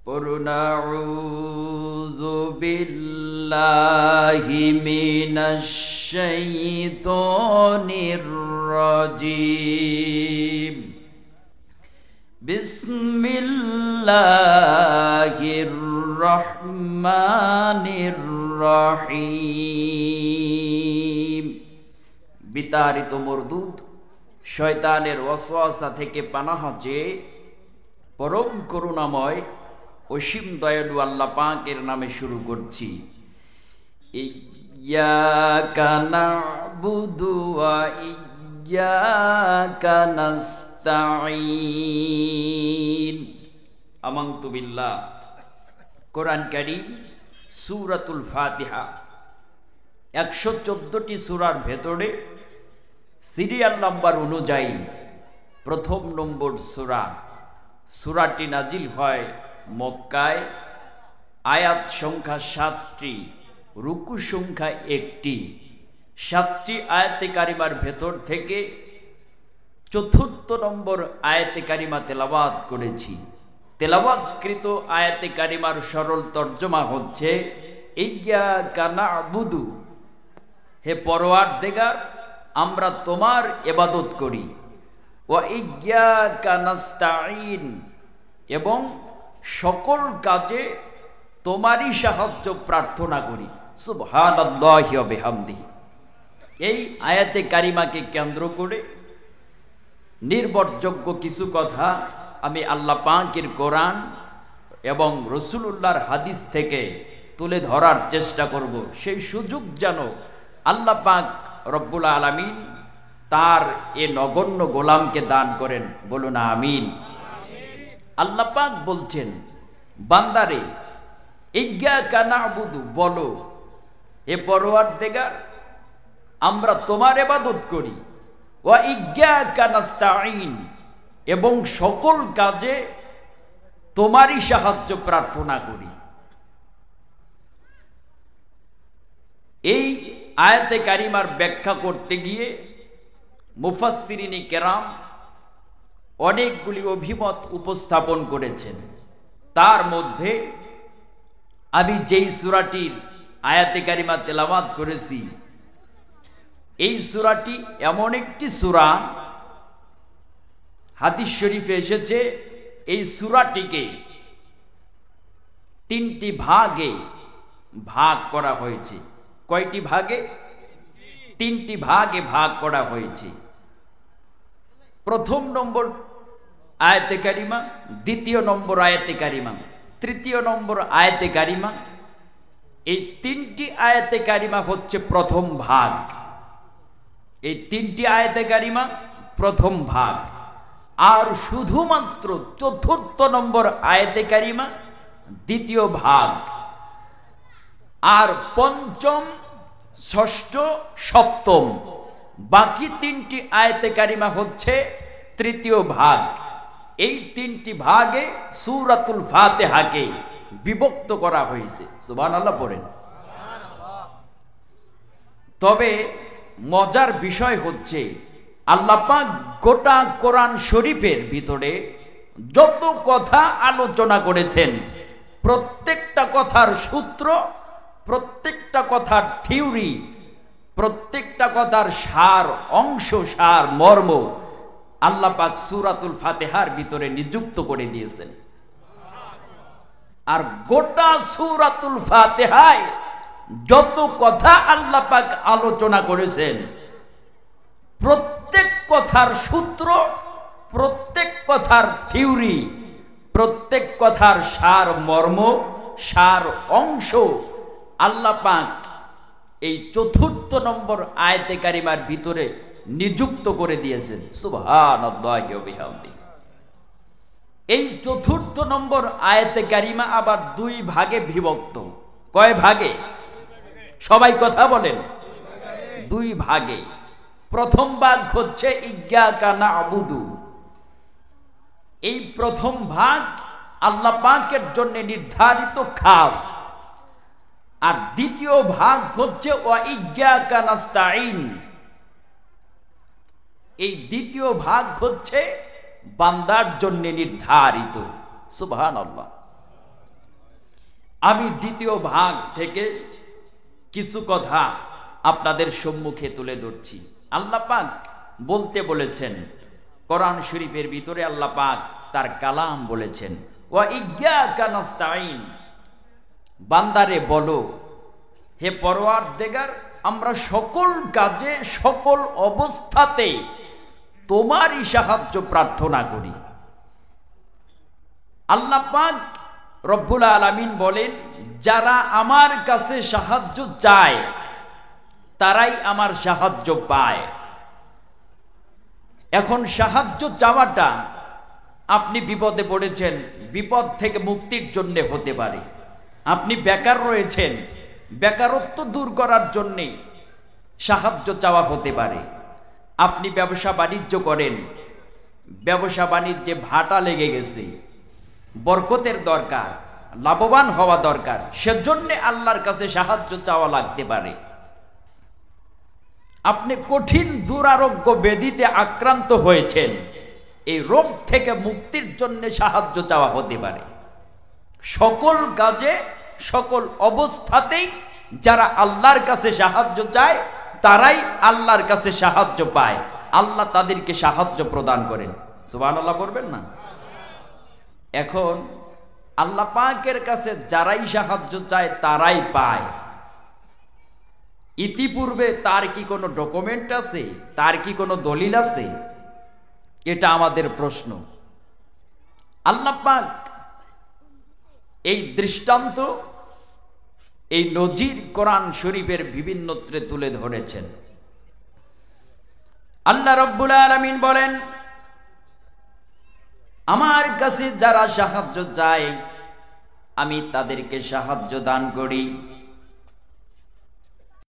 قُلْ أَعُوذُ بِاللَّهِ مِنَ الشَّيْطَانِ الرَّجِيمِ بسم الله الرحمن الرحيم বিতাড়িত মরদুদ শয়তানের ওয়াসওয়াসা থেকে পানাহ চেয়ে পরম করুণাময় অসীম দয়ালু আল্লাহ পাকের নামে শুরু করছি। ইয়্যাকা না'বুদু ওয়া ইয়্যাকা নাস্তাঈন। আমানতু বিল্লাহ। কোরআন কারীম সূরাতুল ফাতিহা 114টি সূরার ভেতরে সিরিয়াল নাম্বার অনুযায়ী প্রথম নম্বর সূরা। সূরাটি নাজিল হয় মক্কায়, আয়াত সংখ্যা 7টি, রুকু সংখ্যা 1টি। 7টি আয়াতে কারিমার ভেতর থেকে 4র্থ নম্বর আয়াতে কারিমা তেলাওয়াত করেছি। তেলাওয়াতকৃত আয়াতে কারিমার সরল তর্জমা হচ্ছে ইয়্যাকা না'বুদু, হে পরওয়ারদিগার আমরা তোমার ইবাদত করি, ওয়া ইয়্যাকা নাস্তাঈন এবং সকল কাজে তোমারই সাহায্য প্রার্থনা করি। সুবহানাল্লাহি ওয়া বিহামদিহি। এই আয়াতে কারিমাকে কেন্দ্র করে নির্ভরযোগ্য কিছু কথা আমি আল্লাহ পাকের কোরআন এবং রাসূলুল্লাহর হাদিস থেকে তুলে ধরার চেষ্টা করব। সেই সুযোগ যেন আল্লাহ পাক রব্বুল আলামিন তার এ নগণ্য গোলামকে দান করেন, বলুন আমিন। আল্লাহ পাক বলছেন, বান্দারে ইয়্যাকা না'বুদু, বলো হে পরওয়ারদিগার আমরা তোমার ইবাদত করি, ওয়া ইয়্যাকা নাস্তাঈন এবং সকল কাজে তোমারই সাহায্য প্রার্থনা করি। এই আয়াতে কারিমার ব্যাখ্যা করতে গিয়ে মুফাসসিরিনে কেরাম অনেকগুলি অভিমত উপস্থাপন করেছেন। তার মধ্যে আমি যেই সূরাটির আয়াতে কারিমা তেলাওয়াত করেছি, এই সূরাটি এমন একটি সূরা, হাদিস শরীফে এসেছে এই সূরাটিকে 3টি ভাগে ভাগ করা হয়েছে। কয়টি ভাগে? 3টি ভাগে ভাগ করা হয়েছে। প্রথম নম্বর আয়াতে কারিমা, দ্বিতীয় নম্বর আয়াতে কারিমা, তৃতীয় নম্বর আয়াতে কারিমা। এই 3টি আয়াতে কারিমা হচ্ছে প্রথম ভাগ। এই 3টি আয়াতে কারিমা প্রথম ভাগ। আর শুধুমাত্র 4র্থ নম্বর আয়াতে কারিমা দ্বিতীয় ভাগ। আর পঞ্চম, ষষ্ঠ, সপ্তম বাকি 3টি আয়াতে কারিমা হচ্ছে তৃতীয় ভাগ। এই 3টি ভাগে সূরাতুল ফাতিহাকে বিভক্ত করা হয়েছে। সুবহানাল্লাহ পড়েন। তবে মজার বিষয় হচ্ছে আল্লাহ পাক গোটা কোরআন শরীফের ভিতরে যত কথা আলোচনা করেছেন, প্রত্যেকটা কথার সূত্র, প্রত্যেকটা কথার থিওরি, প্রত্যেকটা কথার সার অংশ, সার মর্ম আল্লাহ পাক সূরাতুল ফাতিহার ভিতরে নিযুক্ত করে দিয়েছেন। আর গোটা সূরাতুল ফাতিহায় যত কথা আল্লাহ পাক আলোচনা করেছেন, প্রত্যেক কথার সূত্র, প্রত্যেক কথার থিওরি, প্রত্যেক কথার সার মর্ম, সার অংশ আল্লাহ পাক এই 4র্থ নম্বর আয়াতে কারিমার ভিতরে নিযুক্ত করে দিয়েছেন। সুবহানাল্লাহি ওয়া বিহামদিহি। এই 4র্থ নম্বর আয়াতে কারিমা আবার 2 ভাগে বিভক্ত। কয় ভাগে? সবাই কথা বলেন। 2 ভাগে। প্রথম ভাগ হচ্ছে ইয়্যাকা না'বুদু। এই প্রথম ভাগ আল্লাহ পাকের জন্য নির্ধারিত খাস। আর দ্বিতীয় ভাগ হচ্ছে ওয়া ইয়্যাকা নাস্তাঈন। এই দ্বিতীয় ভাগ হচ্ছে বান্দার জন্য নির্ধারিত। সুবহানাল্লাহ। আমি দ্বিতীয় ভাগ থেকে কিছু কথা আপনাদের সম্মুখে তুলে ধরছি। আল্লাহ পাক বলতে বলেছেন, কোরআন শরীফের ভিতরে আল্লাহ পাক তার কালাম বলেছেন, ওয়া ইয়্যাকা নাস্তাঈন, বান্দারে বলো, হে পরওয়ারদিগার, আমরা সকল কাজে সকল অবস্থাতে তোমারই সাহায্য প্রার্থনা করি। আল্লাহ পাক রব্বুল আলামিন বলেন, যারা আমার কাছে সাহায্য চায় তারাই আমার সাহায্য পায়। এখন সাহায্য চাওয়াটা, আপনি বিপদে পড়েছেন, বিপদ থেকে মুক্তির জন্য হতে পারে। আপনি বেকার রয়েছেন, বেকারত্ব দূর করার জন্য সাহায্য চাওয়া হতে পারে। আপনি ব্যবসা বাণিজ্য করেন, ব্যবসা বাণিজ্যে ভাটা লেগে গেছে, বরকতের দরকার, লাভবান হওয়া দরকার, সেজন্য আল্লাহর কাছে সাহায্য চাওয়া লাগতে পারে। আপনি কঠিন দুরারোগ্য ব্যাধিতে আক্রান্ত হয়েছেন, এই রোগ থেকে মুক্তির জন্য সাহায্য চাওয়া হতে পারে। সকল কাজে সকল অবস্থাতেই যারা আল্লাহর কাছে সাহায্য চায় তারাই আল্লাহর কাছে সাহায্য পায়। আল্লাহ তাদেরকে সাহায্য প্রদান করেন। সুবহানাল্লাহ বলবেন না? এখন আল্লাহ পাকের কাছে যারাই সাহায্য চায় তারাই পায়। ইতিপূর্বে তার কি কোনো ডকুমেন্ট আছে? তার কি কোনো দলিল আছে? এটা আমাদের প্রশ্ন। আল্লাহ পাক এই দৃষ্টান্ত, এই নজির কোরআন শরীফের বিভিন্নত্রে তুলে ধরেছেন। আল্লাহ রাব্বুল আলামিন বলেন, আমার কাছে যারা সাহায্য চায় আমি তাদেরকে সাহায্য দান করি।